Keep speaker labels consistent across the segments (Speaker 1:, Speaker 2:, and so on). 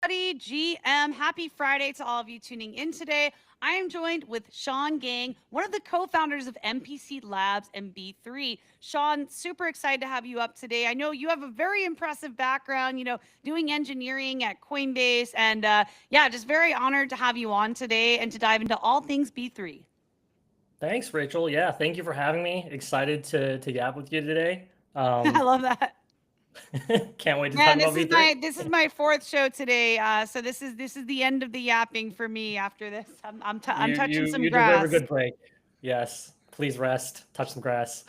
Speaker 1: everybody. GM, happy Friday to all of you tuning in today. I am joined with Sean Geng, one of the co-founders of NPC Labs and B3. Sean, super excited to have you up today. I know you have a very impressive background, doing engineering at Coinbase, and yeah, just very honored to have you on today and to dive into all things B3.
Speaker 2: Thanks, Rachel. Yeah, thank you for having me. Excited to yap with you today.
Speaker 1: I
Speaker 2: Um,
Speaker 1: love that.
Speaker 2: can't wait to talk
Speaker 1: Man,
Speaker 2: about
Speaker 1: this is
Speaker 2: V3.
Speaker 1: my fourth show today. So this is the end of the yapping for me after this. I'm
Speaker 2: You
Speaker 1: touching
Speaker 2: you
Speaker 1: some
Speaker 2: you deserve a
Speaker 1: grass.
Speaker 2: good break. Yes, please rest, touch some grass.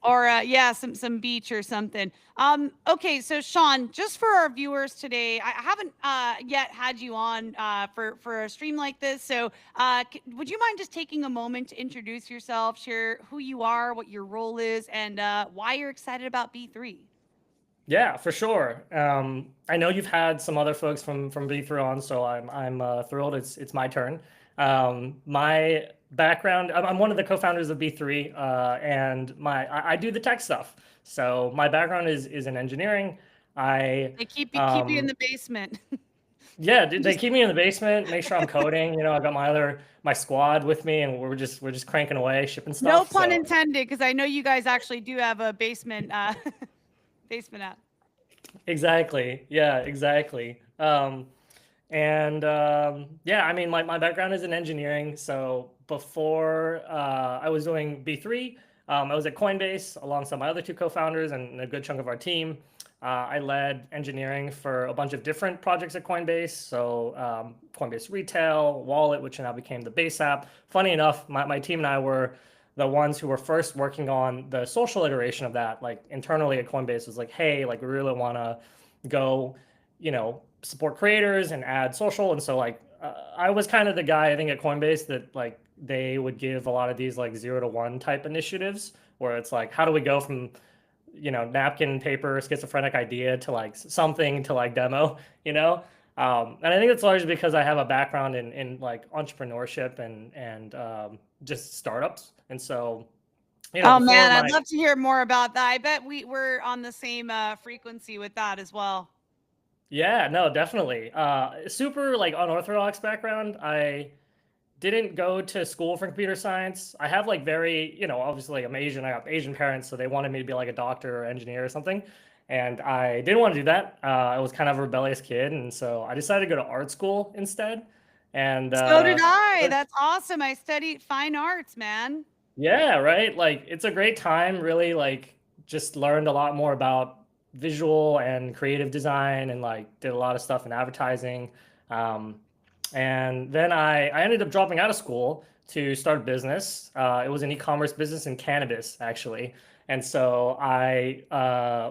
Speaker 1: Or yeah, some beach or something. Okay, so Sean, just for our viewers today, I haven't yet had you on for a stream like this. So would you mind just taking a moment to introduce yourself, share who you are, what your role is, and why you're excited about B3?
Speaker 2: Yeah, for sure. I know you've had some other folks from B3 on, so I'm thrilled. It's my turn. My background, I'm one of the co-founders of B3, and I do the tech stuff. So my background is in engineering. I
Speaker 1: They keep you in
Speaker 2: um,
Speaker 1: the basement.
Speaker 2: Yeah, they
Speaker 1: Just
Speaker 2: keep me in the basement, make sure I'm coding. I got my squad with me, and we're just cranking away, shipping
Speaker 1: no
Speaker 2: stuff.
Speaker 1: pun
Speaker 2: So
Speaker 1: intended, because I know you guys actually do have a basement basement app.
Speaker 2: exactly, yeah, exactly. Yeah, I mean, my background is in engineering. So before I was doing B3, I was at Coinbase alongside my other two co-founders and a good chunk of our team. I led engineering for a bunch of different projects at Coinbase. So Coinbase Retail, Wallet, which now became the Base app. Funny enough, my team and I were the ones who were first working on the social iteration of that. Like internally at Coinbase was like, hey, like we really want to go, support creators and add social. And so like I was kind of the guy I think at Coinbase that like they would give a lot of these like 0 to 1 type initiatives where it's like, how do we go from napkin paper schizophrenic idea to like something to like demo, and I think it's largely because I have a background in like entrepreneurship and just startups. And so
Speaker 1: Oh
Speaker 2: before
Speaker 1: man, I'd
Speaker 2: my
Speaker 1: love to hear more about that. I bet we're on the same frequency with that as well.
Speaker 2: Yeah, no, definitely. Super like unorthodox background. I didn't go to school for computer science. I have like very, obviously I'm Asian. I got Asian parents, so they wanted me to be like a doctor or engineer or something. And I didn't want to do that. I was kind of a rebellious kid, and so I decided to go to art school instead. And
Speaker 1: So did I. That's awesome. I studied fine arts, man.
Speaker 2: yeah, right. Like it's a great time, really, like just learned a lot more about visual and creative design and like did a lot of stuff in advertising. Um, and then I ended up dropping out of school to start a business. It was an e-commerce business in cannabis, actually. And so I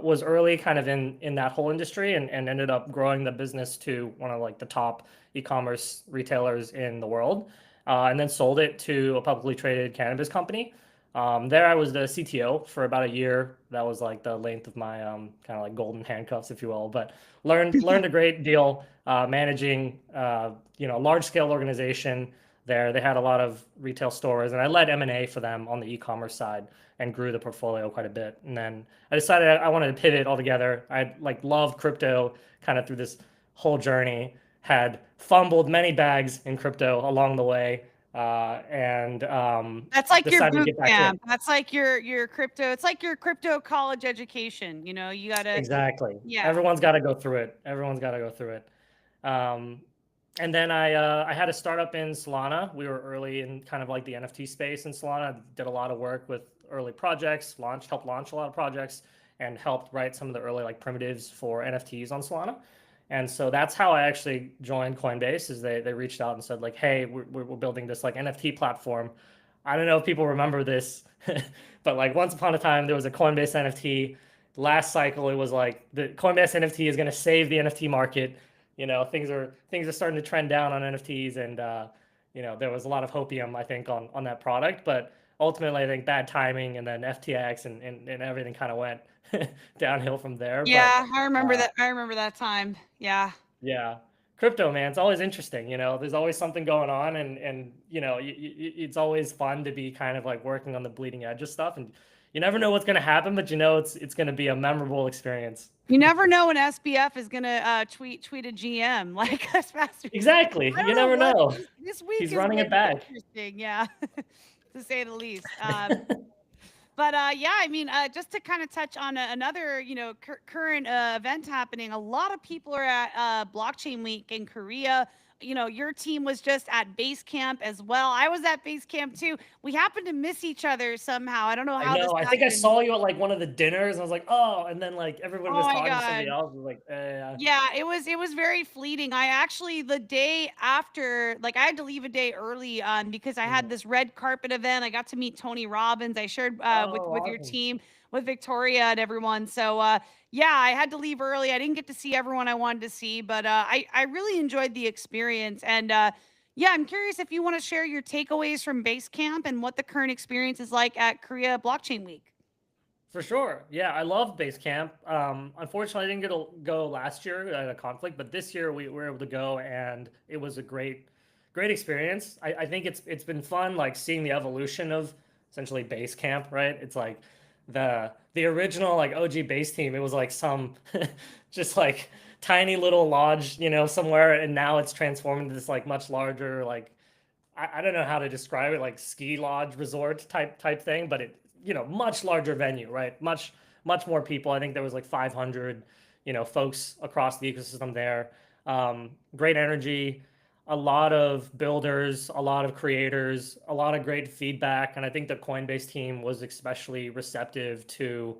Speaker 2: was early kind of in that whole industry and ended up growing the business to one of like the top e-commerce retailers in the world, and then sold it to a publicly traded cannabis company. There I was the CTO for about a year. That was like the length of my kind of like golden handcuffs, if you will. But learned a great deal managing large scale organization there. They had a lot of retail stores, and I led M&A for them on the e-commerce side and grew the portfolio quite a bit. And then I decided I wanted to pivot altogether. I like loved crypto kind of through this whole journey, had fumbled many bags in crypto along the way, and
Speaker 1: That's like your
Speaker 2: decided to
Speaker 1: boot
Speaker 2: get back in.
Speaker 1: camp. That's like your crypto. It's like your crypto college education. You gotta,
Speaker 2: Exactly.
Speaker 1: yeah.
Speaker 2: Everyone's got to go through it. Everyone's got to go through it. Um, and then I had a startup in Solana. We were early in kind of like the NFT space in Solana. Did a lot of work with early projects, helped launch a lot of projects, and helped write some of the early like primitives for NFTs on Solana. And so that's how I actually joined Coinbase. Is they reached out and said like, hey, we're building this like NFT platform. I don't know if people remember this, but like once upon a time there was a Coinbase NFT. Last cycle it was like the Coinbase NFT is going to save the NFT market. Things are starting to trend down on NFTs, and there was a lot of hopium I think on that product, but ultimately I think bad timing, and then FTX and everything kind of went downhill from there. But
Speaker 1: Yeah, I remember
Speaker 2: uh,
Speaker 1: that. I remember that time. Yeah.
Speaker 2: yeah, crypto, man, it's always interesting. There's always something going on, and it's always fun to be kind of like working on the bleeding edge of stuff. And you never know what's going to happen, but you know it's going to be a memorable experience.
Speaker 1: You never know when SBF is gonna tweet a GM like as fast.
Speaker 2: Exactly.
Speaker 1: I
Speaker 2: You
Speaker 1: don't know
Speaker 2: never
Speaker 1: what
Speaker 2: know.
Speaker 1: this week
Speaker 2: He's
Speaker 1: has
Speaker 2: running it
Speaker 1: been
Speaker 2: back.
Speaker 1: interesting, yeah, to say the least. But yeah, I mean, just to kind of touch on another, current event happening. A lot of people are at Blockchain Week in Korea. Your team was just at base camp as well. I was at base camp too. We happened to miss each other somehow. I don't know
Speaker 2: I
Speaker 1: how this
Speaker 2: know. I think I
Speaker 1: happened.
Speaker 2: saw you at like one of the dinners, and I was like, oh, and then like everybody
Speaker 1: Oh
Speaker 2: was
Speaker 1: my
Speaker 2: talking to somebody
Speaker 1: god.
Speaker 2: else. I was like,
Speaker 1: Yeah, it was very fleeting. I actually the day after, like I had to leave a day early because I had
Speaker 2: mm.
Speaker 1: this red carpet event. I got to meet Tony Robbins. I shared with
Speaker 2: Oh,
Speaker 1: your
Speaker 2: awesome.
Speaker 1: team, with Victoria and everyone. So yeah, I had to leave early. I didn't get to see everyone I wanted to see, but I really enjoyed the experience. And yeah, I'm curious if you want to share your takeaways from base camp and what the current experience is like at Korea Blockchain Week.
Speaker 2: For sure. Yeah, I love Basecamp. Unfortunately, I didn't get to go last year at a conflict, but this year we were able to go, and it was a great experience. I think it's been fun, like seeing the evolution of essentially Basecamp, right? It's like the original like OG base team. It was like some just like tiny little lodge, somewhere, and now it's transformed into this like much larger like I don't know how to describe it, like ski lodge resort type thing, but it much larger venue, right? Much more people. I think there was like 500 folks across the ecosystem there. Great energy, a lot of builders, a lot of creators, a lot of great feedback, and I think the Coinbase team was especially receptive to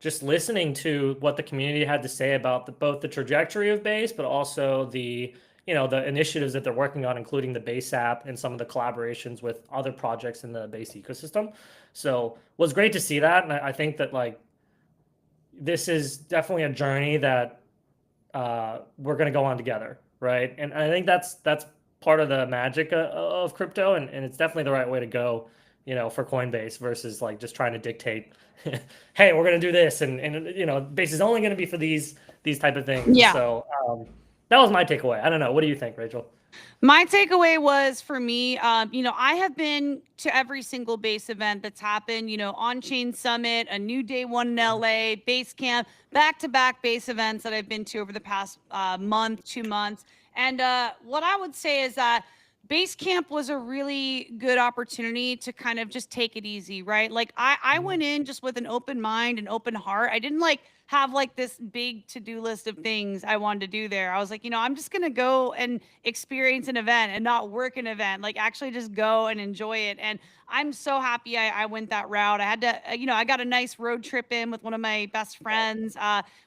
Speaker 2: just listening to what the community had to say about both the trajectory of Base, but also the initiatives that they're working on, including the Base app and some of the collaborations with other projects in the Base ecosystem. So it was great to see that, and I think that like this is definitely a journey that we're going to go on together, right? And I think that's part of the magic of crypto, and it's definitely the right way to go, for Coinbase versus like just trying to dictate, hey, we're going to do this, and Base is only going to be for these type of things. And
Speaker 1: Yeah.
Speaker 2: so that was my takeaway. I don't know. What do you think, Rachel?
Speaker 1: My takeaway was for me, I have been to every single base event that's happened, On-Chain Summit, a new day one in LA, Base Camp, back-to-back base events that I've been to over the past month, 2 months. And what I would say is that base camp was a really good opportunity to kind of just take it easy, right? Like I
Speaker 2: Mhm.
Speaker 1: went in just with an open mind and open heart. I didn't like have like this big to-do list of things I wanted to do there. I was like, I'm just going to go and experience an event and not work an event, like actually just go and enjoy it. And I'm so happy I went that route. I had to, I got a nice road trip in with one of my best friends.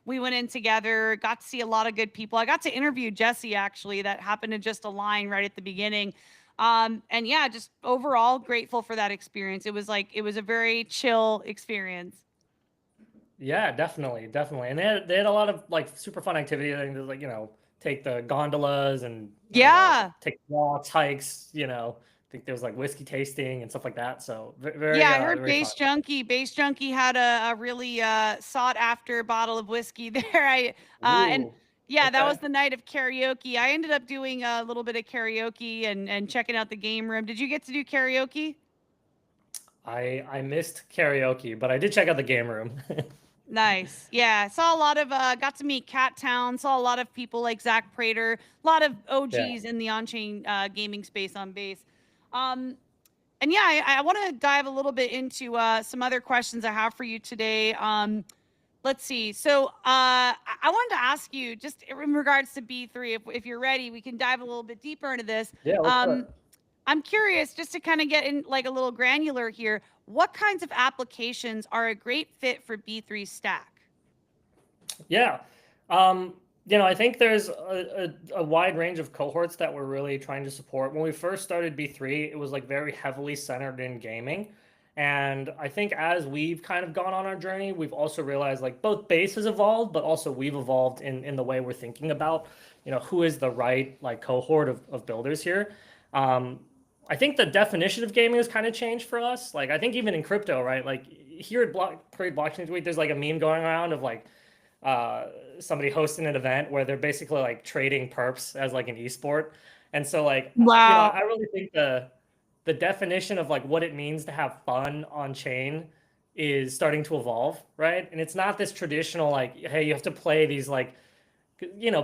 Speaker 1: We went in together, got to see a lot of good people. I got to interview Jesse actually, that happened to just align right at the beginning. And yeah, just overall grateful for that experience. It was a very chill experience.
Speaker 2: Yeah, definitely, and they had a lot of like super fun activity. I think there's like take the gondolas and I don't know,
Speaker 1: Yeah.
Speaker 2: take walks, hikes. I think there was like whiskey tasting and stuff like that. So
Speaker 1: Yeah,
Speaker 2: very
Speaker 1: I heard
Speaker 2: very fun.
Speaker 1: Base Junkie had a really sought after bottle of whiskey there. And
Speaker 2: Ooh,
Speaker 1: yeah, that was
Speaker 2: okay.
Speaker 1: the night of karaoke. I ended up doing a little bit of karaoke and checking out the game room. Did you get to do karaoke?
Speaker 2: I missed karaoke, but I did check out the game room.
Speaker 1: Nice. Yeah, saw a lot of got to meet Cat Town, saw a lot of people like Zach Prater, a lot of
Speaker 2: Yeah,
Speaker 1: OGs in the on-chain gaming space on base. Um, and yeah, I want to dive a little bit into some other questions I have for you today. Let's see. So I wanted to ask you just in regards to B3, if you're ready, we can dive a little bit deeper into this.
Speaker 2: yeah, let's do it.
Speaker 1: I'm curious, just to kind of get in like a little granular here, what kinds of applications are a great fit for B3 Stack?
Speaker 2: Yeah. I think there's a wide range of cohorts that we're really trying to support. When we first started B3, it was like very heavily centered in gaming. And I think as we've kind of gone on our journey, we've also realized like both base has evolved, but also we've evolved in the way we're thinking about, who is the right like cohort of builders here. Um, I think the definition of gaming has kind of changed for us. Like I think even in crypto, right? Like here at Parade Blockchain Week, there's like a meme going around of like uh, somebody hosting an event where they're basically like trading perps as like an esport. And so like
Speaker 1: Wow.
Speaker 2: I really think the definition of like what it means to have fun on chain is starting to evolve, right? And it's not this traditional like, hey, you have to play these like,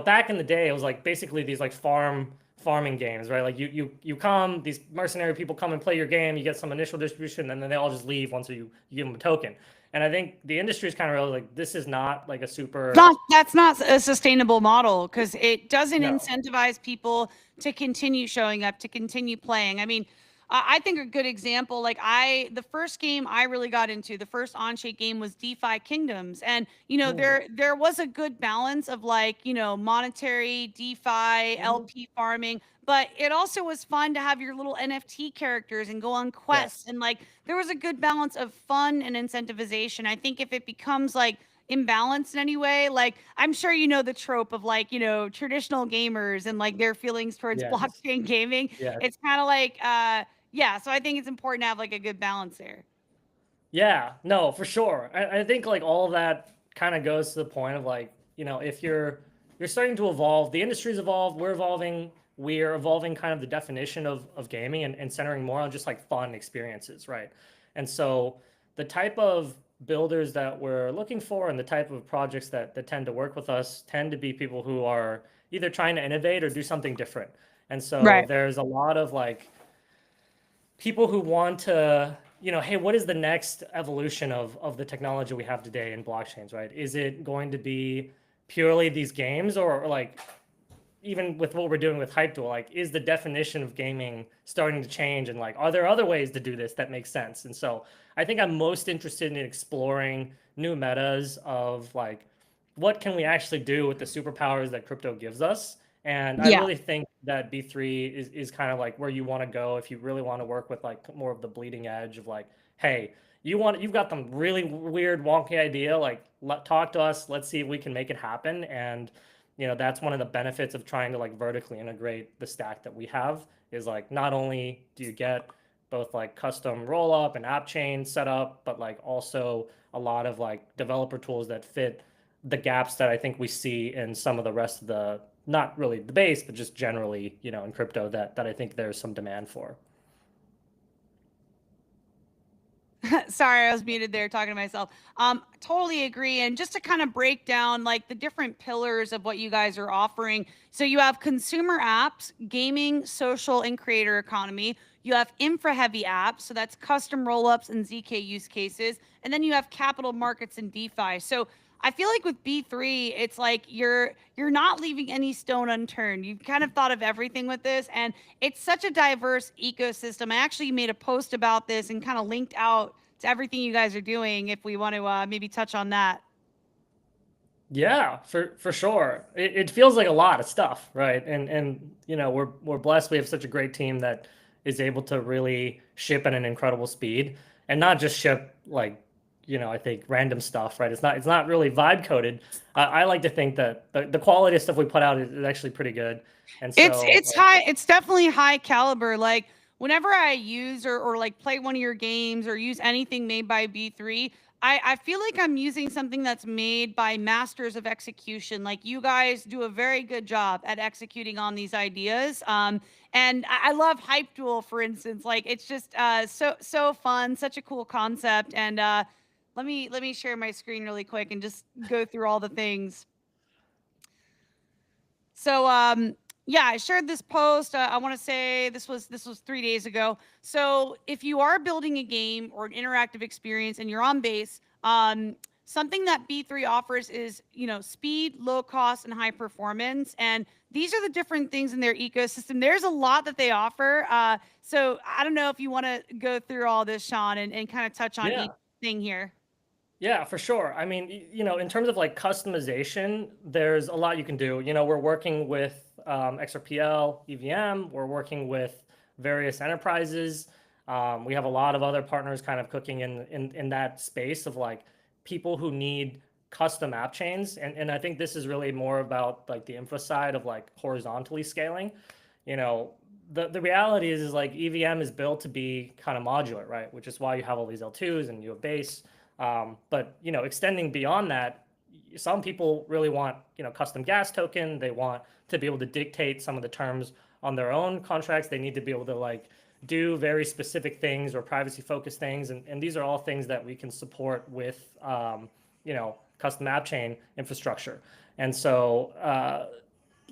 Speaker 2: back in the day, it was like basically these like farming games, right? Like you come, these mercenary people come and play your game, you get some initial distribution, and then they all just leave once you give them a token. And I think the industry is kind of realized like this is not like a super
Speaker 1: Not that's not a sustainable model because it doesn't
Speaker 2: no.
Speaker 1: incentivize people to continue showing up, to continue playing. I mean, I think a good example, like the first game I really got into, the first on-chain game was DeFi Kingdoms, and
Speaker 2: Mm,
Speaker 1: there was a good balance of like monetary DeFi
Speaker 2: mhm.
Speaker 1: LP farming, but it also was fun to have your little NFT characters and go on quests,
Speaker 2: Yes.
Speaker 1: and like there was a good balance of fun and incentivization. I think if it becomes like imbalanced in any way, like I'm sure you know the trope of like traditional gamers and like their feelings towards
Speaker 2: Yes.
Speaker 1: blockchain gaming.
Speaker 2: Yes.
Speaker 1: It's kind of like yeah, so I think it's important to have like a good balance there.
Speaker 2: Yeah, no, for sure. I think like all of that kind of goes to the point of like, if you're starting to evolve, the industry's evolved, we're evolving kind of the definition of gaming and centering more on just like fun experiences, right? And so the type of builders that we're looking for and the type of projects that tend to work with us tend to be people who are either trying to innovate or do something different. And so
Speaker 1: Right.
Speaker 2: there's a lot of like people who want to, hey, what is the next evolution of the technology we have today in blockchains, right? Is it going to be purely these games, or like even with what we're doing with Hype Duel, like is the definition of gaming starting to change, and like are there other ways to do this that make sense? And so I think I'm most interested in exploring new metas of like what can we actually do with the superpowers that crypto gives us. And I
Speaker 1: Yeah.
Speaker 2: really think that B3 is kind of like where you want to go if you really want to work with like more of the bleeding edge of like, hey, you've got some really weird wonky idea, like talk to us, let's see if we can make it happen. And that's one of the benefits of trying to like vertically integrate the stack that we have is like not only do you get both like custom roll up and app chain set up, but like also a lot of like developer tools that fit the gaps that I think we see in some of the rest of the, not really the base, but just generally, in crypto that I think there's some demand for.
Speaker 1: Sorry, I was muted there talking to myself. Totally agree. And just to kind of break down like the different pillars of what you guys are offering. So you have consumer apps, gaming, social, and creator economy. You have infra heavy apps. So that's custom rollups and ZK use cases. And then you have capital markets and DeFi. So I feel like with B3, it's like you're not leaving any stone unturned. You've kind of thought of everything with this, and it's such a diverse ecosystem. I actually made a post about this and kind of linked out to everything you guys are doing if we want to maybe touch on that.
Speaker 2: Yeah, for sure. It feels like a lot of stuff, right? And we're blessed. We have such a great team that is able to really ship at an incredible speed, and not just ship like I think random stuff, right? It's not really vibe coded. I like to think that the quality of stuff we put out is actually pretty good, and so
Speaker 1: It's high. It's definitely high caliber. Like whenever I use or like play one of your games or use anything made by B3, I feel like I'm using something that's made by masters of execution. Like you guys do a very good job at executing on these ideas. And I love Hype Duel, for instance. Like it's just so fun, such a cool concept. And let me share my screen really quick and just go through all the things. So yeah, I shared this post. I want to say this was 3 days ago. So if you are building a game or an interactive experience and you're on base, something that B3 offers is speed, low cost, and high performance. And these are the different things in their ecosystem. There's a lot that they offer. So I don't know if you want to go through all this, Sean, and kind of touch on each
Speaker 2: yeah.
Speaker 1: thing here.
Speaker 2: Yeah, for sure. I mean, in terms of like customization, there's a lot you can do. We're working with XRPL, EVM. We're working with various enterprises. We have a lot of other partners kind of cooking in that space of like people who need custom app chains. And I think this is really more about like the infra side of like horizontally scaling. You know, the reality is like EVM is built to be kind of modular, right? Which is why you have all these L2s and you have base. But extending beyond that, some people really want custom gas token. They want to be able to dictate some of the terms on their own contracts. They need to be able to like do very specific things or privacy focused things. And these are all things that we can support with, custom app chain infrastructure. And so, a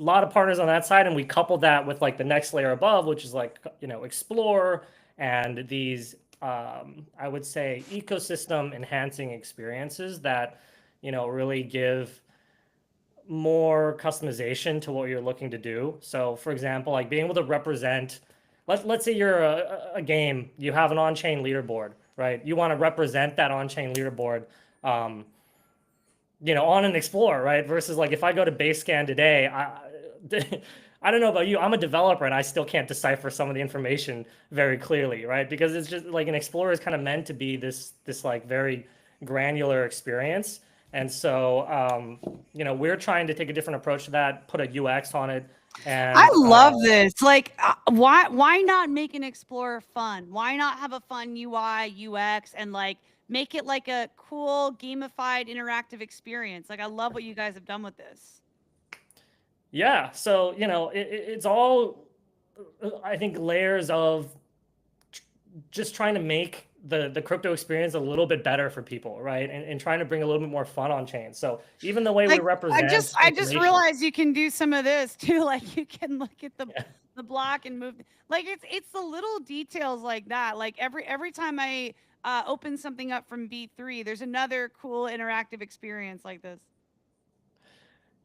Speaker 2: lot of partners on that side, and we couple that with like the next layer above, which is like explore and these I would say ecosystem enhancing experiences that really give more customization to what you're looking to do. So for example, like being able to represent, let's say you're a game, you have an on-chain leaderboard, right? You want to represent that on-chain leaderboard um, on an Explorer, right? Versus like if I go to Basescan today, I don't know about you, I'm a developer and I still can't decipher some of the information very clearly, right? Because it's just like an Explorer is kind of meant to be this like very granular experience. And so, we're trying to take a different approach to that, put a UX on it.
Speaker 1: I
Speaker 2: And
Speaker 1: love this. Like, why not make an Explorer fun? Why not have a fun UI, UX, and like make it like a cool gamified interactive experience? Like, I love what you guys have done with this.
Speaker 2: yeah, so, it's all, I think, layers of just trying to make the crypto experience a little bit better for people, right? And trying to bring a little bit more fun on chain. So even the way we
Speaker 1: Like, I
Speaker 2: represent
Speaker 1: just I just
Speaker 2: information.
Speaker 1: realized you can do some of this too. Like, you can look at
Speaker 2: Yeah.
Speaker 1: the block and move. Like, it's the little details like that. Like every time I open something up from B3, there's another cool interactive experience like this.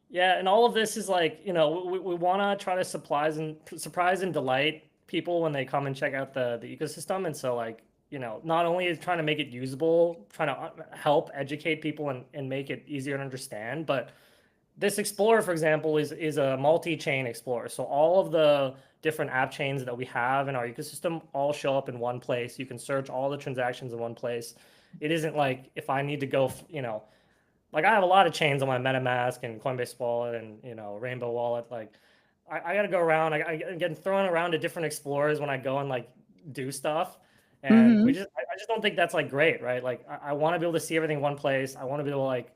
Speaker 2: Yeah, and all of this is like, we want to try to surprise and delight people when they come and check out the ecosystem. And so like, not only is trying to make it usable, trying to help educate people and make it easier to understand, but this Explorer, for example, is a multi-chain Explorer. So all of the different app chains that we have in our ecosystem all show up in one place. You can search all the transactions in one place. It isn't like if I need to go, like I have a lot of chains on my MetaMask and Coinbase Wallet and Rainbow Wallet. Like I got to go around. I get thrown around to different explorers when I go and like do stuff, and
Speaker 1: Mm-hmm.
Speaker 2: I just don't think that's like great, right? Like I want to be able to see everything in one place. I want to be able to like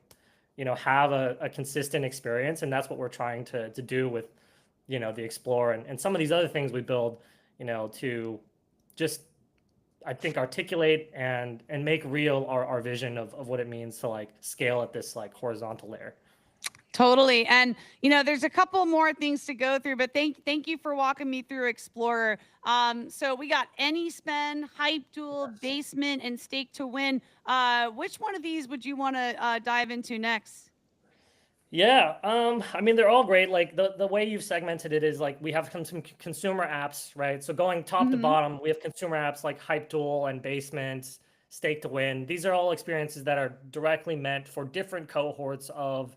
Speaker 2: have a consistent experience, and that's what we're trying to do with the Explorer and some of these other things we build, to just I think articulate and make real our vision of what it means to like scale at this like horizontal layer.
Speaker 1: Totally. And there's a couple more things to go through, but thank you for walking me through Explorer. So we got any spend, hype duel,
Speaker 2: Yes.
Speaker 1: basement, and stake to win. Which one of these would you want to dive into next?
Speaker 2: Yeah, I mean they're all great. Like the way you've segmented it is like we have some consumer apps, right? So going top to
Speaker 1: Mm-hmm.
Speaker 2: bottom, we have consumer apps like Hype Duel and Basement, Stake to Win. These are all experiences that are directly meant for different cohorts of,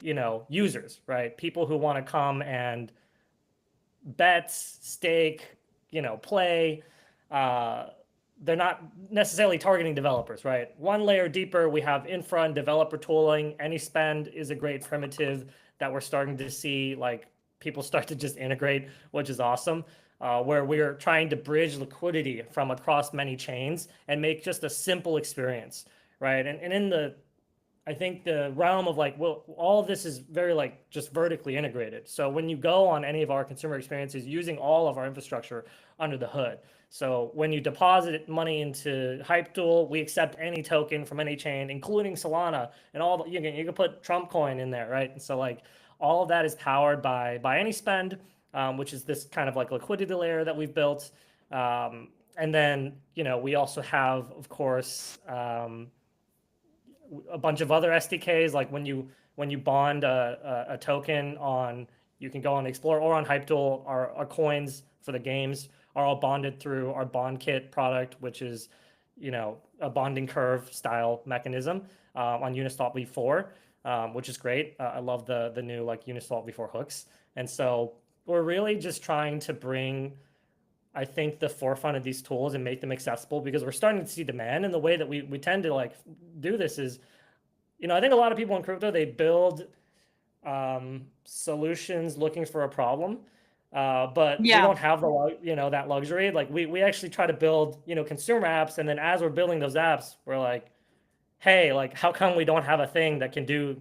Speaker 2: users, right? People who want to come and bets, stake, play. Uh, they're not necessarily targeting developers, right? One layer deeper, we have infra and developer tooling. Any spend is a great primitive that we're starting to see like people start to just integrate, which is awesome. Where we're trying to bridge liquidity from across many chains and make just a simple experience, right? And in the I think the realm of like, well, all of this is very like just vertically integrated. So when you go on any of our consumer experiences using all of our infrastructure under the hood. So when you deposit money into Hypetool, we accept any token from any chain, including Solana, and all the, you can put Trump coin in there, right? And so like all of that is powered by any spend, which is this kind of like liquidity layer that we've built. And then we also have, of course, a bunch of other SDKs. Like when you bond a token on, you can go on Explorer or on Hypetool. Our coins for the games are all bonded through our bond kit product, which is a bonding curve style mechanism on Uniswap v4, which is great. I love the new like Uniswap v4 hooks, and so we're really just trying to bring I think the forefront of these tools and make them accessible because we're starting to see demand. And the way that we tend to like do this is, I think a lot of people in crypto, they build solutions looking for a problem. But we
Speaker 1: Yeah.
Speaker 2: don't have that luxury. Like we actually try to build, consumer apps. And then as we're building those apps, we're like, hey, like how come we don't have a thing that can do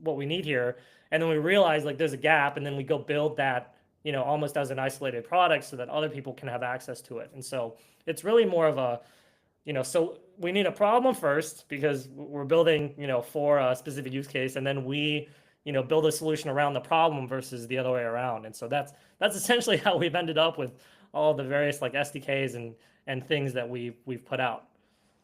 Speaker 2: what we need here? And then we realize like there's a gap and then we go build that almost as an isolated product so that other people can have access to it. And so it's really more of a, so we need a problem first because we're building, for a specific use case, and then we, build a solution around the problem versus the other way around. And so that's essentially how we've ended up with all the various like SDKs and things that we've put out.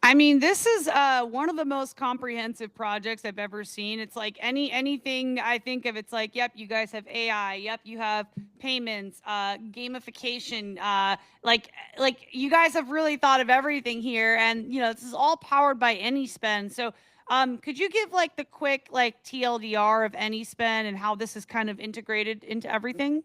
Speaker 1: I mean, this is one of the most comprehensive projects I've ever seen. It's like anything I think of, it's like, yep, you guys have AI, yep, you have payments, gamification, like you guys have really thought of everything here, and this is all powered by AnySpend. So, could you give like the quick like TLDR of AnySpend and how this is kind of integrated into everything?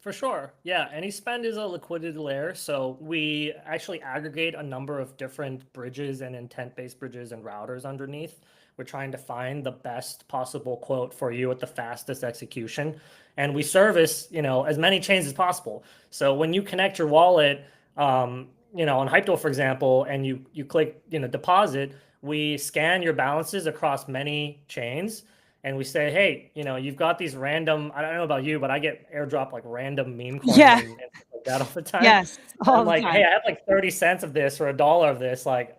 Speaker 2: For sure. Yeah. AnySpend is a liquidity layer. So we actually aggregate a number of different bridges and intent-based bridges and routers underneath. We're trying to find the best possible quote for you at the fastest execution. And we service, as many chains as possible. So when you connect your wallet, on Hypto, for example, and you click, deposit, we scan your balances across many chains, and we say, hey, you've got these random, I don't know about you, but I get airdrop like random meme coins
Speaker 1: Yeah.
Speaker 2: and stuff like that all the time.
Speaker 1: Yes,
Speaker 2: And
Speaker 1: all
Speaker 2: I'm
Speaker 1: the
Speaker 2: like,
Speaker 1: time.
Speaker 2: hey, I have like 30 cents of this or $1 of this. Like,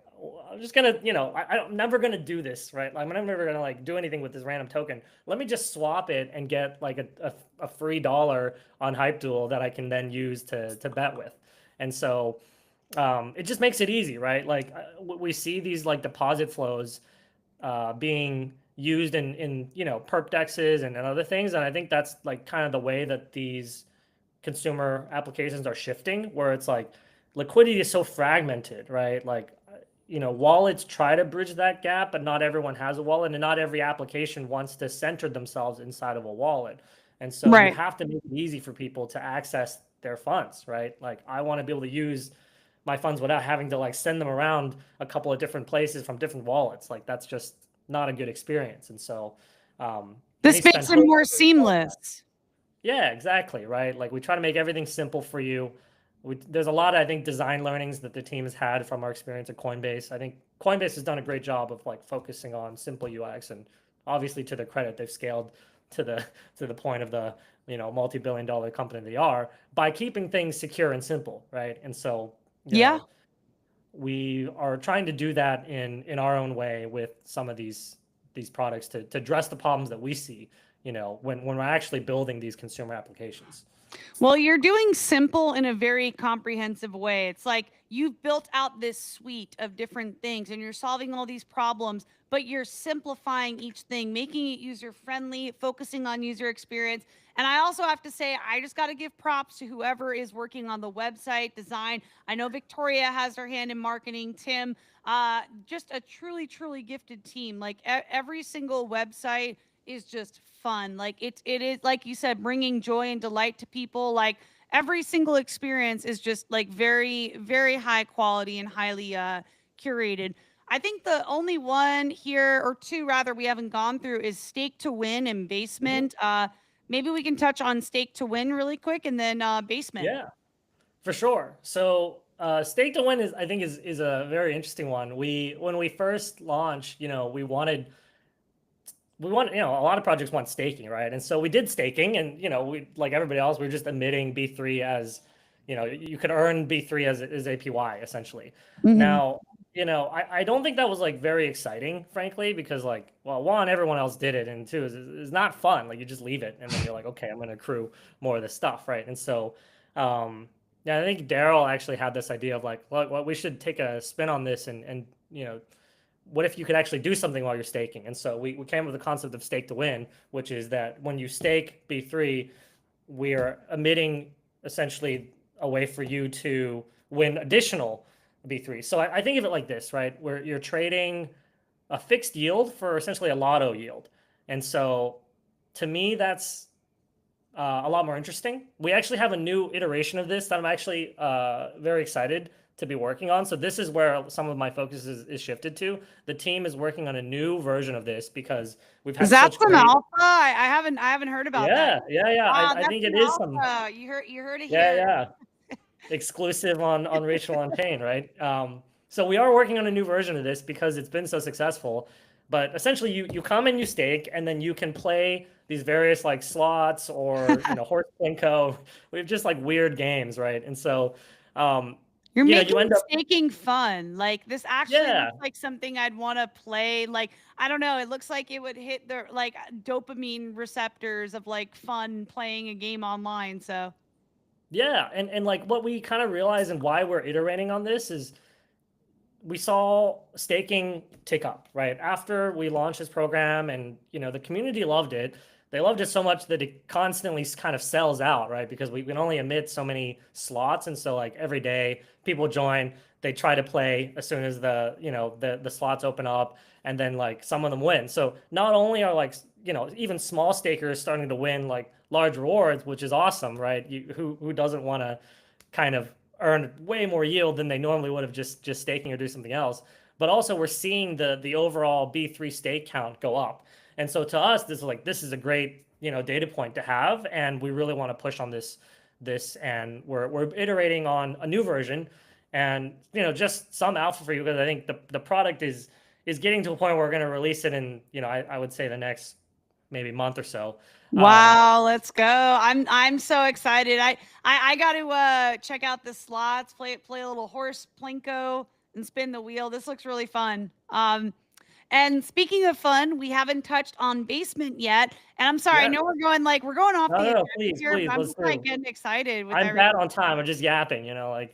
Speaker 2: I'm just gonna, I'm never gonna do this, right? Like, I'm never gonna like do anything with this random token. Let me just swap it and get like a free dollar on Hypeduel that I can then use to bet with. And so it just makes it easy, right? Like we see these like deposit flows being used in perp dexes and other things, and I think that's like kind of the way that these consumer applications are shifting, where it's like liquidity is so fragmented, right? Like wallets try to bridge that gap, but not everyone has a wallet, and not every application wants to center themselves inside of a wallet. And so you
Speaker 1: Right.
Speaker 2: have to make it easy for people to access their funds, right? Like I want to be able to use my funds without having to like send them around a couple of different places from different wallets. Like that's just not a good experience. And so
Speaker 1: This
Speaker 2: AnySpend
Speaker 1: makes it
Speaker 2: helps
Speaker 1: more
Speaker 2: with all of that.
Speaker 1: seamless.
Speaker 2: Yeah, exactly. Right. Like we try to make everything simple for you. There's a lot of, I think, design learnings that the team has had from our experience at Coinbase. I think Coinbase has done a great job of like focusing on simple UX, and obviously to their credit, they've scaled to the point of the multi-billion-dollar company they are by keeping things secure and simple, right? And so
Speaker 1: Yeah.
Speaker 2: we are trying to do that in our own way with some of these products to address the problems that we see, when we're actually building these consumer applications.
Speaker 1: Well, you're doing simple in a very comprehensive way. It's like you've built out this suite of different things and you're solving all these problems, but you're simplifying each thing, making it user friendly, focusing on user experience. And I also have to say, I just got to give props to whoever is working on the website design. I know Victoria has her hand in marketing, Tim, just a truly, truly gifted team. Like every single website is just fun. Like it is, like you said, bringing joy and delight to people. Like every single experience is just like very, very high quality and highly curated. I think the only one here, or two rather, we haven't gone through is Stake to Win and Basement. Maybe we can touch on Stake to Win really quick, and then Basement.
Speaker 2: Yeah, for sure. So Stake to Win is, I think, is a very interesting one. When we first launched, we want, a lot of projects want staking, right? And so we did staking, and we, like everybody else, we are just emitting B3 as, you could earn B3 as APY essentially.
Speaker 1: Mm-hmm.
Speaker 2: Now, I don't think that was like very exciting, frankly, because like, well, one, everyone else did it, and two, it's not fun. Like you just leave it, and then you're like, okay, I'm gonna accrue more of this stuff, right? And so, yeah, I think Daryl actually had this idea of like, well, we should take a spin on this, and what if you could actually do something while you're staking? And so we came up with the concept of stake to win, which is that when you stake B3, we're emitting essentially a way for you to win additional B3. So I think of it like this, right? Where you're trading a fixed yield for essentially a lotto yield. And so to me, that's a lot more interesting. We actually have a new iteration of this that I'm actually very excited to be working on. So this is where some of my focus is shifted to. The team is working on a new version of this because we've
Speaker 1: Is
Speaker 2: had
Speaker 1: that
Speaker 2: such
Speaker 1: some
Speaker 2: great.
Speaker 1: alpha? I haven't heard about that.
Speaker 2: Yeah. I
Speaker 1: That's
Speaker 2: think it
Speaker 1: some
Speaker 2: is some.
Speaker 1: alpha. You heard it
Speaker 2: Yeah,
Speaker 1: here.
Speaker 2: yeah. Exclusive on Rachel Onchain, right? So we are working on a new version of this because it's been so successful. But essentially, you come and you stake, and then you can play these various like slots or horse plinko. We have just like weird games, right? And so, um,
Speaker 1: You're
Speaker 2: you
Speaker 1: making
Speaker 2: end up,
Speaker 1: staking fun. Like this actually
Speaker 2: yeah,
Speaker 1: looks like something I'd want to play. Like I don't know, it looks like it would hit the like dopamine receptors of like fun playing a game online. So
Speaker 2: yeah, and like what we kind of realize and why we're iterating on this is we saw staking tick up right after we launched this program, and the community loved it. They loved it so much that it constantly kind of sells out, right? Because we can only emit so many slots, and so like every day people join, they try to play as soon as the slots open up, and then like some of them win. So not only are like even small stakers starting to win like large rewards, which is awesome, right? Who doesn't want to kind of earn way more yield than they normally would have just staking or do something else. But also we're seeing the overall B3 stake count go up. And so to us, this is a great data point to have, and we really want to push on this, and we're iterating on a new version, and just some alpha for you, because I think the product is getting to a point where we're going to release it in I would say the next maybe month or so. Um,
Speaker 1: wow, let's go. I'm so excited. I got to check out the slots, play a little horse plinko and spin the wheel. This looks really fun. And speaking of fun, we haven't touched on basement yet. And I'm sorry, I
Speaker 2: yeah,
Speaker 1: know we're going off
Speaker 2: no,
Speaker 1: the
Speaker 2: no, no,
Speaker 1: agenda
Speaker 2: please,
Speaker 1: here,
Speaker 2: please,
Speaker 1: but I'm
Speaker 2: let's
Speaker 1: just like
Speaker 2: do.
Speaker 1: getting excited with
Speaker 2: I'm
Speaker 1: everything.
Speaker 2: bad on time. I'm just yapping, like.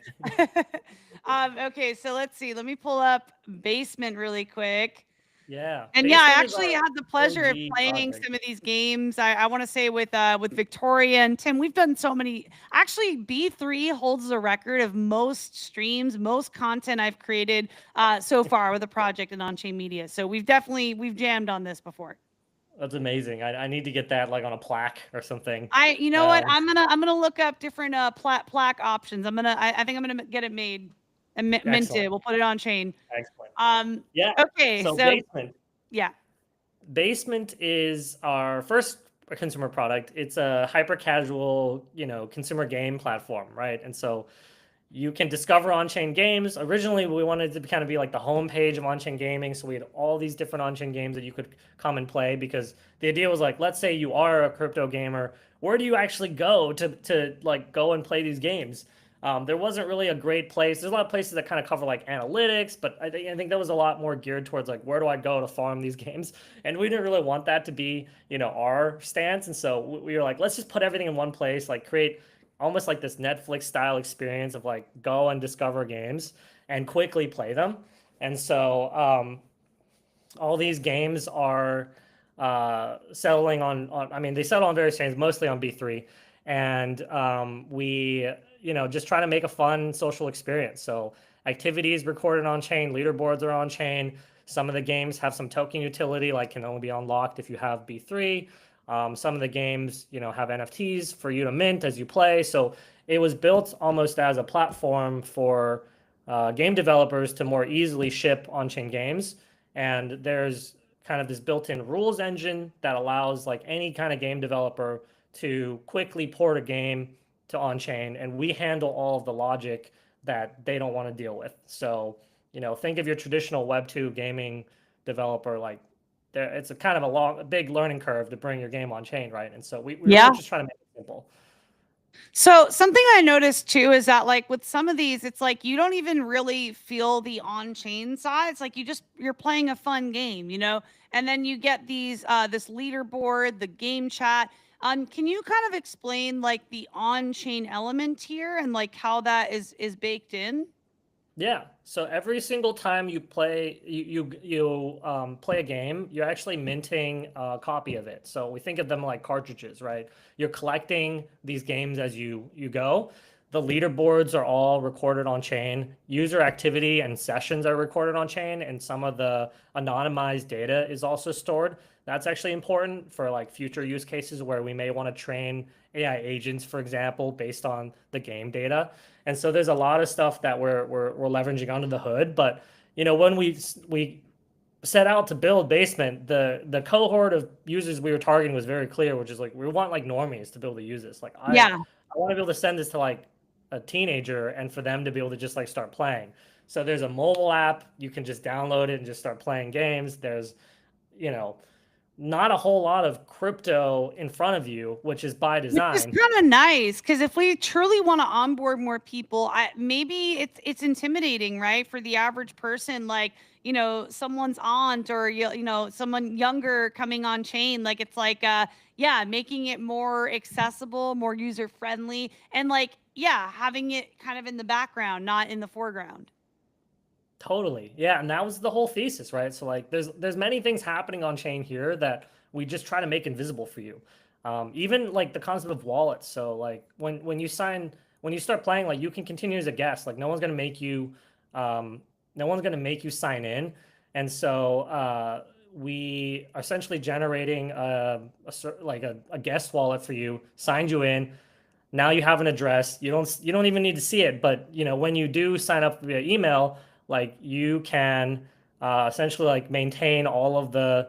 Speaker 1: Okay, so let's see. Let me pull up basement really quick.
Speaker 2: Yeah,
Speaker 1: And yeah, I
Speaker 2: Basement is
Speaker 1: actually
Speaker 2: our
Speaker 1: had the pleasure of
Speaker 2: OG
Speaker 1: playing
Speaker 2: project.
Speaker 1: some of these games. I want to say with Victoria and Tim, we've done so many. Actually, B3 holds the record of most streams, most content I've created so far with a project in Onchain Media. So we've jammed on this before.
Speaker 2: That's amazing. I need to get that like on a plaque or something.
Speaker 1: You know what?
Speaker 2: Um,
Speaker 1: I'm gonna look up different plaque options. I think I'm gonna get it made and
Speaker 2: Excellent,
Speaker 1: minted. We'll put it on chain.
Speaker 2: excellent.
Speaker 1: Um,
Speaker 2: Yeah.
Speaker 1: okay,
Speaker 2: So
Speaker 1: so yeah.
Speaker 2: Basement is our first consumer product. It's a hyper casual, consumer game platform, right? And so you can discover on-chain games. Originally, we wanted to kind of be like the homepage of on-chain gaming, so we had all these different on-chain games that you could come and play. Because the idea was like, let's say you are a crypto gamer, where do you actually go to like go and play these games? There wasn't really a great place. There's a lot of places that kind of cover like analytics, but I think that was a lot more geared towards like, where do I go to farm these games? And we didn't really want that to be our stance. And so we were like, let's just put everything in one place, like create almost like this Netflix style experience of like go and discover games and quickly play them. And so all these games are settling on, I mean, they settle on various chains, mostly on B3. And we, just try to make a fun social experience. So activities recorded on chain, leaderboards are on chain. Some of the games have some token utility, like can only be unlocked if you have B3. Some of the games, have NFTs for you to mint as you play. So it was built almost as a platform for game developers to more easily ship on-chain games. And there's kind of this built-in rules engine that allows like any kind of game developer to quickly port a game to on-chain, and we handle all of the logic that they don't want to deal with. So, think of your traditional Web2 gaming developer, like it's a kind of a big learning curve to bring your game on chain, right? And so we really
Speaker 1: Yeah.
Speaker 2: just try to make it simple.
Speaker 1: So something I noticed too is that like with some of these, it's like you don't even really feel the on-chain side. It's like you're playing a fun game, and then you get these this leaderboard, the game chat. Can you kind of explain like the on-chain element here and like how that is baked in?
Speaker 2: Yeah. So every single time you play play a game, you're actually minting a copy of it. So we think of them like cartridges, right? You're collecting these games as you go. The leaderboards are all recorded on chain. User activity and sessions are recorded on chain, and some of the anonymized data is also stored. That's actually important for like future use cases where we may want to train AI agents, for example, based on the game data. And so there's a lot of stuff that we're leveraging under the hood. But when we set out to build Basement, the cohort of users we were targeting was very clear, which is like we want like normies to be able to use this. Like
Speaker 1: Yeah.
Speaker 2: I want to be able to send this to like a teenager and for them to be able to just like start playing. So there's a mobile app, you can just download it and just start playing games. There's you know, not a whole lot of crypto in front of you, which is by
Speaker 1: Which is
Speaker 2: design.
Speaker 1: kind of nice because if we truly want to onboard more people, maybe it's intimidating, right, for the average person. Like, someone's aunt or someone younger coming on chain. Like, it's like, yeah, making it more accessible, more user friendly, and like, yeah, having it kind of in the background, not in the foreground.
Speaker 2: Totally. Yeah, and that was the whole thesis, right? So like there's many things happening on chain here that we just try to make invisible for you. Even like the concept of wallets. So like when you start playing, like you can continue as a guest. Like um, no one's gonna make you sign in. And so we are essentially generating a guest wallet for you, signed you in. Now you have an address. You don't even need to see it, but when you do sign up via email, like you can essentially like maintain all of the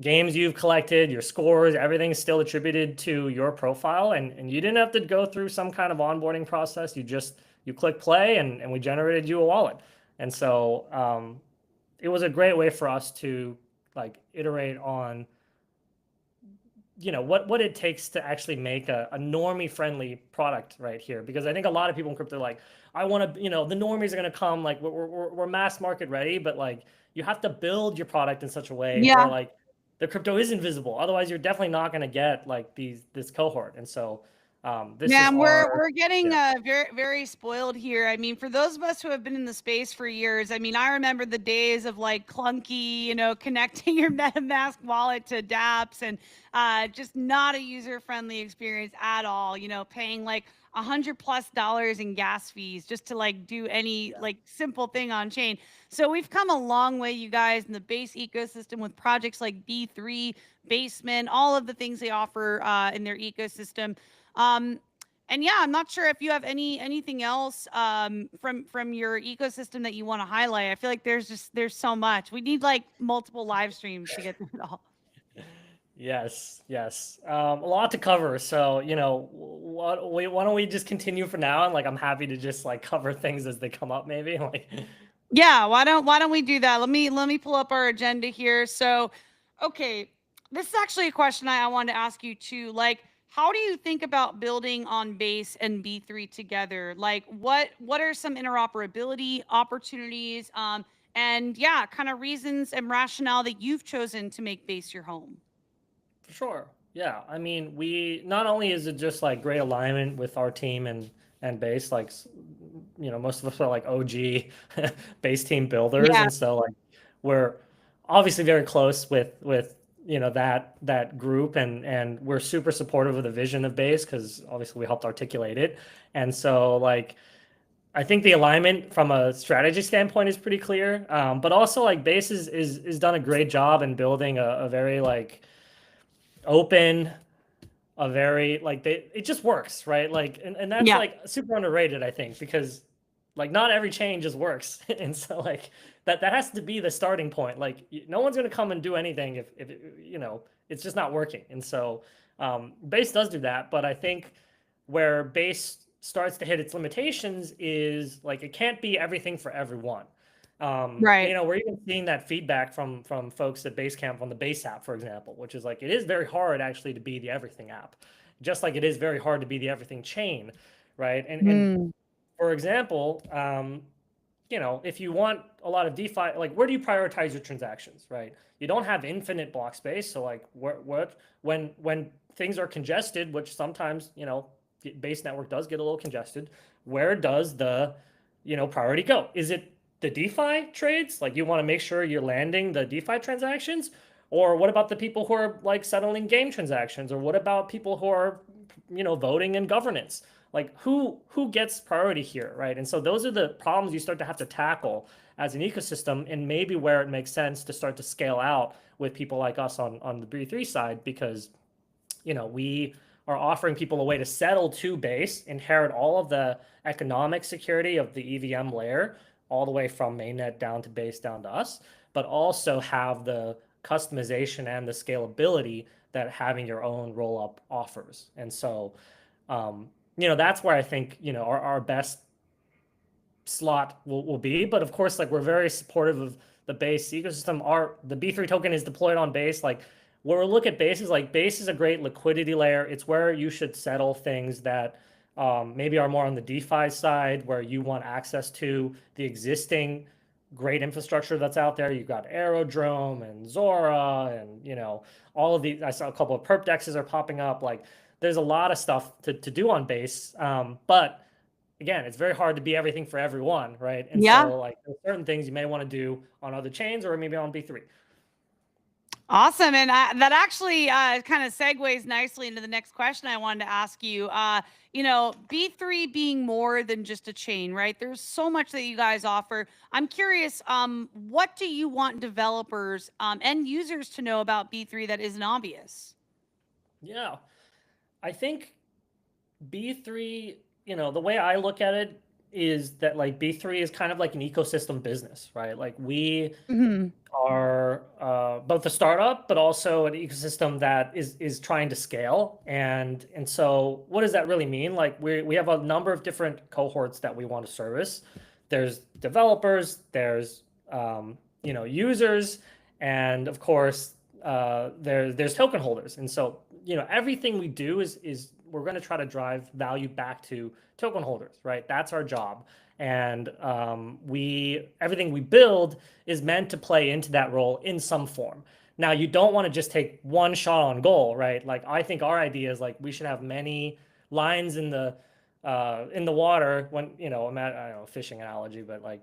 Speaker 2: games you've collected, your scores, everything's still attributed to your profile, and you didn't have to go through some kind of onboarding process. You click play, and we generated you a wallet. And so it was a great way for us to like iterate on what it takes to actually make a normie friendly product right here, because I think a lot of people in crypto are like, I want to, the normies are going to come, like we're mass market ready, but like you have to build your product in such a way where
Speaker 1: Yeah.
Speaker 2: like the crypto is invisible, otherwise you're definitely not going to get like this cohort. And so this is
Speaker 1: Man, we're
Speaker 2: our,
Speaker 1: we're getting
Speaker 2: yeah.
Speaker 1: very very spoiled here. I mean, for those of us who have been in the space for years, I mean, I remember the days of like clunky, connecting your MetaMask wallet to dApps and just not a user friendly experience at all. Paying like $100+ in gas fees just to like do any
Speaker 2: Yeah.
Speaker 1: like simple thing on chain. So we've come a long way, you guys, in the base ecosystem with projects like B3, Basement, all of the things they offer in their ecosystem. Um, and yeah, I'm not sure if you have anything else from your ecosystem that you want to highlight. I feel like there's so much. We need like multiple live streams to get through it all.
Speaker 2: Yes, yes. A lot to cover. So, why don't we just continue for now? And like, I'm happy to just like cover things as they come up, maybe. Like,
Speaker 1: Yeah, why don't we do that? Let me pull up our agenda here. So, okay, this is actually a question I wanted to ask you too. Like, how do you think about building on Base and B3 together? Like, what are some interoperability opportunities? And yeah, kind of reasons and rationale that you've chosen to make Base your home.
Speaker 2: for sure. Yeah. I mean, we not only is it just like great alignment with our team and base, like most of us are like OG base team builders,
Speaker 1: Yeah,
Speaker 2: and so like we're obviously very close with that group, and we're super supportive of the vision of base because obviously we helped articulate it. And so like I think the alignment from a strategy standpoint is pretty clear, but also like base is done a great job in building a very like open, a very like it just works, right? Like, and that's
Speaker 1: yeah,
Speaker 2: like super underrated, I think, because like not every chain just works. And so like that has to be the starting point. Like no one's going to come and do anything if it's just not working. And so base does do that, but I think where base starts to hit its limitations is like it can't be everything for everyone.
Speaker 1: right.
Speaker 2: We're even seeing that feedback from folks at Basecamp on the Base app, for example, which is like it is very hard actually to be the everything app, just like it is very hard to be the everything chain, right? And
Speaker 1: Hmm.
Speaker 2: for example, if you want a lot of DeFi, like where do you prioritize your transactions, right? You don't have infinite block space, so like when things are congested, which sometimes the base network does get a little congested, where does the priority go? Is it the DeFi trades? Like you want to make sure you're landing the DeFi transactions, or what about the people who are like settling game transactions, or what about people who are voting in governance? Like who gets priority here, right? And so those are the problems you start to have to tackle as an ecosystem, and maybe where it makes sense to start to scale out with people like us on the B3 side, because we are offering people a way to settle to base, inherit all of the economic security of the EVM layer, all the way from mainnet down to base down to us, but also have the customization and the scalability that having your own roll up offers. And so, that's where I think, our best slot will be. But of course, like we're very supportive of the base ecosystem. The B3 token is deployed on base. Like where we look at base is like base is a great liquidity layer. It's where you should settle things that maybe are more on the DeFi side, where you want access to the existing great infrastructure that's out there. You've got Aerodrome and Zora, and all of these. I saw a couple of perp dexes are popping up. Like there's a lot of stuff to do on base, but again, it's very hard to be everything for everyone, right? And
Speaker 1: Yeah.
Speaker 2: so like there's certain things you may want to do on other chains or maybe on B3.
Speaker 1: Awesome. And that actually kind of segues nicely into the next question I wanted to ask you. B3 being more than just a chain, right? There's so much that you guys offer. I'm curious, what do you want developers and users to know about B3 that isn't obvious?
Speaker 2: Yeah, I think B3, the way I look at it is that like B3 is kind of like an ecosystem business, right? Like we
Speaker 1: Mhm.
Speaker 2: are both a startup, but also an ecosystem that is trying to scale. And so what does that really mean? Like we have a number of different cohorts that we want to service. There's developers, there's users, and of course there's token holders. And so everything we do is we're going to try to drive value back to token holders, right? That's our job. And everything we build is meant to play into that role in some form. Now, you don't want to just take one shot on goal, right? Like I think our idea is like we should have many lines in the water when I don't know, fishing analogy, but like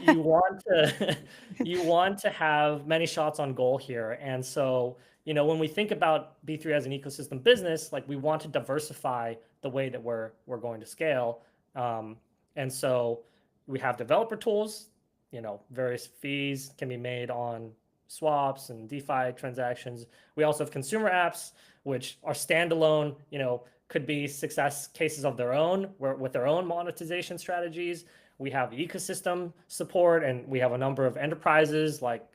Speaker 2: you want to you want to have many shots on goal here. And so when we think about B3 as an ecosystem business, like we want to diversify the way that we're going to scale. And so we have developer tools, various fees can be made on swaps and DeFi transactions. We also have consumer apps, which are standalone, could be success cases of their own, with their own monetization strategies. We have ecosystem support, and we have a number of enterprises like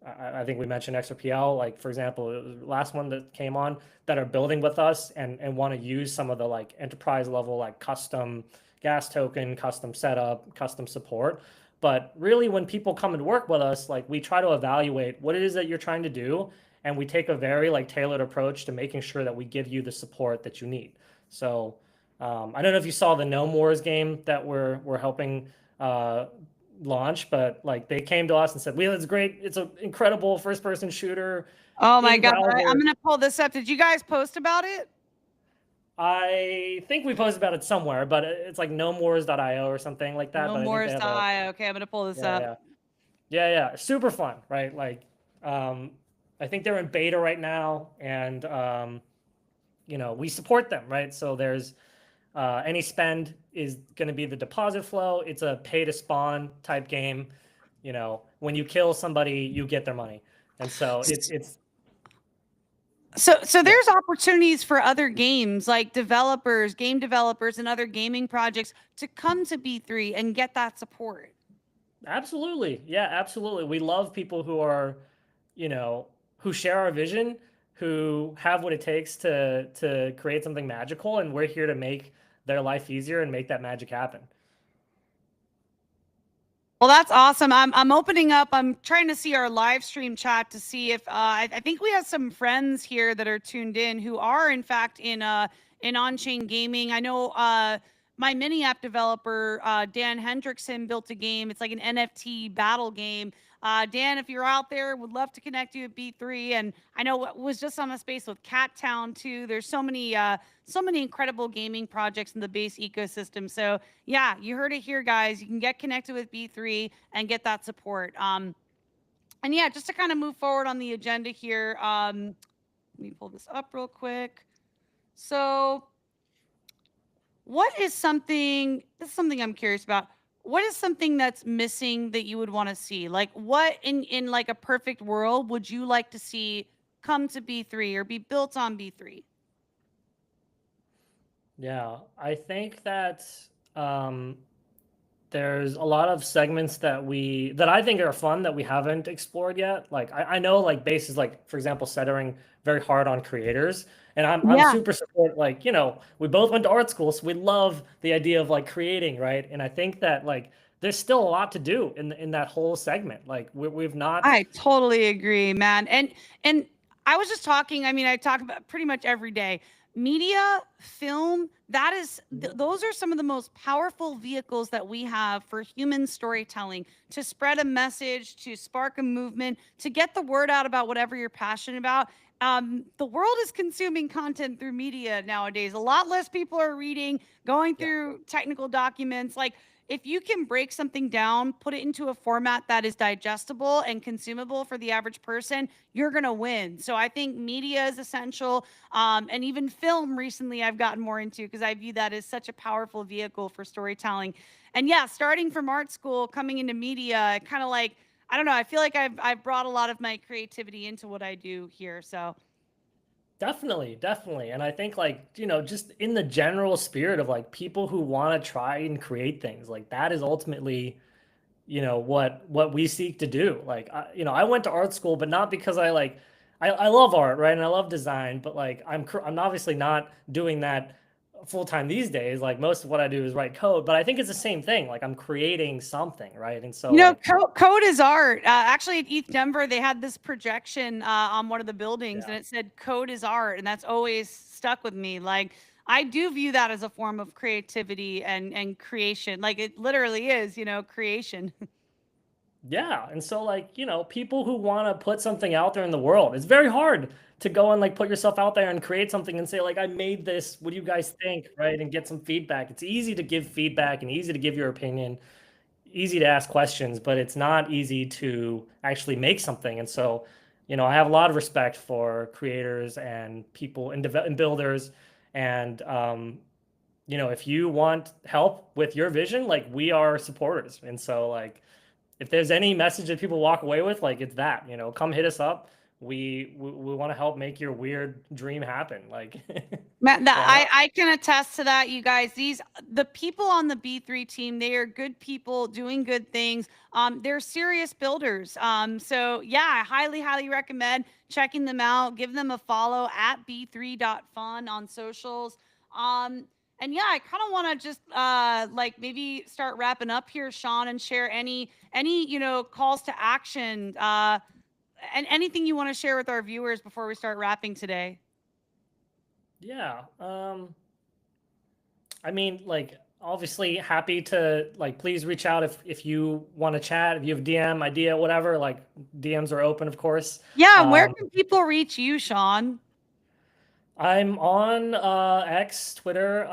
Speaker 2: I think we mentioned XRPL, like for example, the last one that came on that are building with us and want to use some of the like enterprise level, like custom gas token, custom setup, custom support. But really when people come and work with us, like we try to evaluate what it is that you're trying to do. And we take a very like tailored approach to making sure that we give you the support that you need. So I don't know if you saw the No Mores game that we're helping launch, but like they came to us and said, "Well, it's great. It's an incredible first-person shooter
Speaker 1: Oh my
Speaker 2: in
Speaker 1: God.
Speaker 2: browser."
Speaker 1: I'm going to pull this up. Did you guys post about it?
Speaker 2: I think we posted about it somewhere, but it's like nomores.io or something like that.
Speaker 1: No
Speaker 2: But I think
Speaker 1: more
Speaker 2: they have
Speaker 1: die. Okay, I'm going to pull this up.
Speaker 2: yeah, super fun, right? Like, I think they're in beta right now, and we support them, right? So there's any spend is going to be the deposit flow. It's a pay to spawn type game. When you kill somebody, you get their money, and so it's
Speaker 1: So there's opportunities for other games like game developers and other gaming projects to come to B3 and get that support.
Speaker 2: absolutely, yeah, absolutely. We love people who are, who share our vision, who have what it takes to create something magical, and we're here to make their life easier and make that magic happen.
Speaker 1: Well, that's awesome. I'm opening up. I'm trying to see our live stream chat to see if I think we have some friends here that are tuned in who are in fact in on-chain gaming. I know my mini app developer Dan Hendrickson built a game. It's like an NFT battle game. Dan, if you're out there, would love to connect you at B3. And I know was just on a space with Cat Town too. There's so many incredible gaming projects in the base ecosystem. So yeah, you heard it here, guys. You can get connected with B3 and get that support. And yeah, just to kind of move forward on the agenda here, let me pull this up real quick. So what is something, this is something I'm curious about. What is something that's missing that you would want to see? Like what in like a perfect world would you like to see come to B3 or be built on B3?
Speaker 2: Yeah, I think that there's a lot of segments that I think are fun that we haven't explored yet. Like I know like base is like, for example, centering very hard on creators. And I'm
Speaker 1: Yeah.
Speaker 2: super support, like, we both went to art school, so we love the idea of like creating, right? And I think that like there's still a lot to do in that whole segment. Like we've not.
Speaker 1: I totally agree, man. And I was just talking, I mean, I talk about pretty much every day. Media, film, that is those are some of the most powerful vehicles that we have for human storytelling, to spread a message, to spark a movement, to get the word out about whatever you're passionate about. The world is consuming content through media nowadays. A lot less people are reading, going
Speaker 2: Yeah.
Speaker 1: through technical documents. Like, if you can break something down, put it into a format that is digestible and consumable for the average person, you're going to win. So I think media is essential. And even film recently, I've gotten more into, because I view that as such a powerful vehicle for storytelling. And yeah, starting from art school, coming into media, kind of like, I don't know, I feel like I've brought a lot of my creativity into what I do here. So
Speaker 2: Definitely, definitely. And I think like, just in the general spirit of like people who want to try and create things, like that is ultimately, what we seek to do. Like I went to art school, but not because I love art, right? And I love design, but like I'm obviously not doing that full time these days. Like most of what I do is write code, but I think it's the same thing. Like I'm creating something, right? And so like
Speaker 1: code is art. Actually, at ETH Denver, they had this projection on one of the buildings, and
Speaker 2: yeah.
Speaker 1: it said "code is art," and that's always stuck with me. Like, I do view that as a form of creativity and creation. Like, it literally is, creation.
Speaker 2: Yeah, and so like, people who want to put something out there in the world, it's very hard to go and like put yourself out there and create something and say like I made this, what do you guys think, right? And get some feedback. It's easy to give feedback and easy to give your opinion, easy to ask questions, but it's not easy to actually make something. And so, I have a lot of respect for creators and people and builders and if you want help with your vision, like we are supporters. And so like if there's any message that people walk away with, like it's that, come hit us up. We want to help make your weird dream happen. Like,
Speaker 1: Matt,
Speaker 2: why not?
Speaker 1: I can attest to that, you guys. The people on the B3 team, they are good people doing good things. They're serious builders. So yeah, I highly recommend checking them out. Give them a follow at b3.fun on socials. And yeah, I kind of want to just like maybe start wrapping up here, Sean, and share any calls to action, and anything you want to share with our viewers before we start wrapping today.
Speaker 2: Yeah. I mean, like, obviously happy to like please reach out if you want to chat, if you have DM idea, whatever, like DMs are open, of course.
Speaker 1: Yeah, where
Speaker 2: Um,
Speaker 1: can people reach you, Sean?
Speaker 2: I'm on X, Twitter.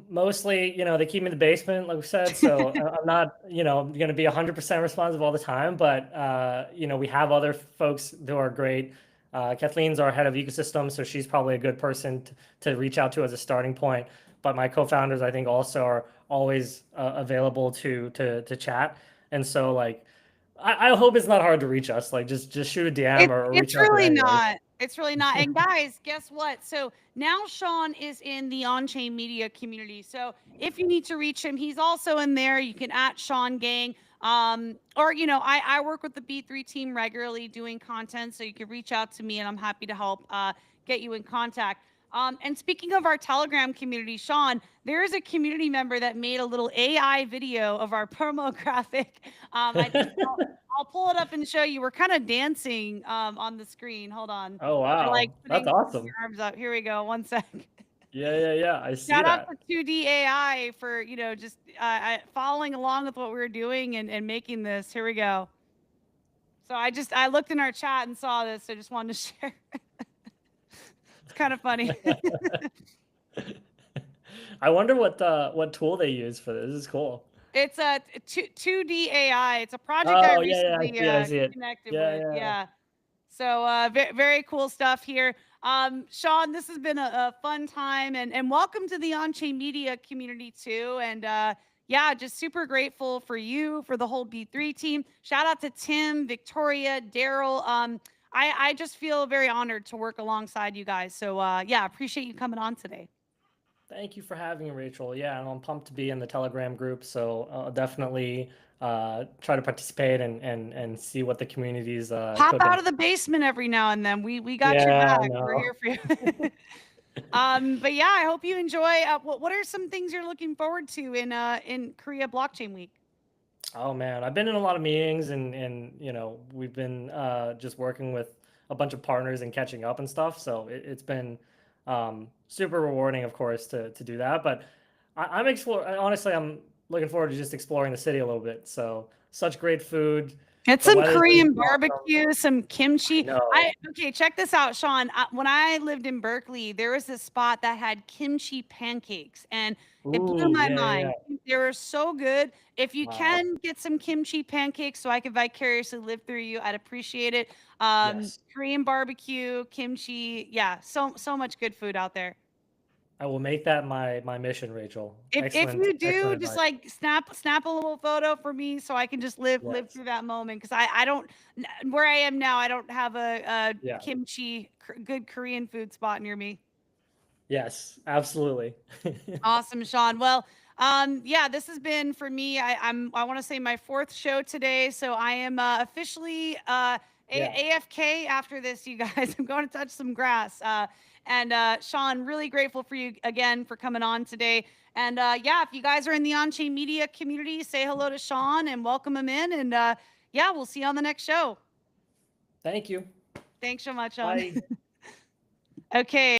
Speaker 2: Mostly, they keep me in the basement, like we said. So I'm not, going to be 100% responsive all the time. But we have other folks who are great. Kathleen's our head of ecosystem, so she's probably a good person to reach out to as a starting point. But my co-founders, I think, also are always available to chat. And so, like, I hope it's not hard to reach us. Like, just shoot a DM or reach
Speaker 1: It's
Speaker 2: out through
Speaker 1: really
Speaker 2: any way.
Speaker 1: not. It's really not. And guys, guess what? So now Sean is in the Onchain Media community. So if you need to reach him, he's also in there. You can at Sean Geng. Or I work with the B3 team regularly doing content, so you can reach out to me, and I'm happy to help get you in contact. And speaking of our Telegram community, Sean, there is a community member that made a little AI video of our promo graphic. I think I'll pull it up and show you. We're kind of dancing on the screen. Hold on.
Speaker 2: Oh
Speaker 1: We're like
Speaker 2: wow, that's
Speaker 1: putting
Speaker 2: awesome.
Speaker 1: your arms up. Here we go. One sec.
Speaker 2: Yeah, yeah, yeah. I see
Speaker 1: Shout out
Speaker 2: that.
Speaker 1: to 2D AI for, just following along with what we were doing and making this. Here we go. So I looked in our chat and saw this. So I just wanted to share. It's kind of funny.
Speaker 2: I wonder what tool they use for this. This is cool.
Speaker 1: It's a 2D AI. It's a project I
Speaker 2: Oh yeah, yeah, I
Speaker 1: recently
Speaker 2: see it. I see it.
Speaker 1: connected
Speaker 2: Yeah,
Speaker 1: with.
Speaker 2: yeah.
Speaker 1: Yeah. So very cool stuff here. Sean, this has been a fun time, and welcome to the Onchain Media community too. And yeah, just super grateful for you, for the whole B3 team. Shout out to Tim, Victoria, Daryl. I just feel very honored to work alongside you guys. So yeah, appreciate you coming on today.
Speaker 2: Thank you for having me, Rachel. Yeah, and I'm pumped to be in the Telegram group. So I'll definitely try to participate and see what the community's
Speaker 1: Pop
Speaker 2: cooking.
Speaker 1: out of the basement every now and then. We got your
Speaker 2: Yeah, I
Speaker 1: back. We're
Speaker 2: know.
Speaker 1: here for you. But yeah, I hope you enjoy. What are some things you're looking forward to in Korea Blockchain Week?
Speaker 2: Oh man, I've been in a lot of meetings and we've been just working with a bunch of partners and catching up and stuff. So it's been super rewarding, of course, to do that. But I'm exploring. Honestly, I'm looking forward to just exploring the city a little bit. So such great food.
Speaker 1: Get
Speaker 2: The
Speaker 1: some
Speaker 2: weather's been
Speaker 1: Korean
Speaker 2: awesome.
Speaker 1: barbecue, some
Speaker 2: I
Speaker 1: kimchi.
Speaker 2: know.
Speaker 1: Okay, check this out, Sean. When I lived in Berkeley, there was this spot that had kimchi pancakes, and it blew
Speaker 2: Ooh,
Speaker 1: my
Speaker 2: yeah, yeah, yeah.
Speaker 1: mind. They were so good. If you
Speaker 2: Wow.
Speaker 1: can get some kimchi pancakes so I can vicariously live through you, I'd appreciate it.
Speaker 2: Yes.
Speaker 1: Korean barbecue, kimchi, yeah, so much good food out there.
Speaker 2: I will make that my mission, Rachel.
Speaker 1: If
Speaker 2: Excellent,
Speaker 1: you do,
Speaker 2: excellent
Speaker 1: just
Speaker 2: advice.
Speaker 1: like snap a little photo for me so I can just live
Speaker 2: Yes.
Speaker 1: through that moment, because I don't, where I am now, I don't have a
Speaker 2: Yeah.
Speaker 1: kimchi good Korean food spot near me.
Speaker 2: Yes, absolutely.
Speaker 1: Awesome, Sean. Well, yeah, this has been for me. I want to say my fourth show today, so I am officially
Speaker 2: Yeah.
Speaker 1: AFK after this, you guys. I'm going to touch some grass. And Sean, really grateful for you again for coming on today. And yeah, if you guys are in the Onchain Media community, say hello to Sean and welcome him in. And yeah, we'll see you on the next show.
Speaker 2: Thank you.
Speaker 1: Thanks so much, Sean.
Speaker 2: Bye.
Speaker 1: Okay.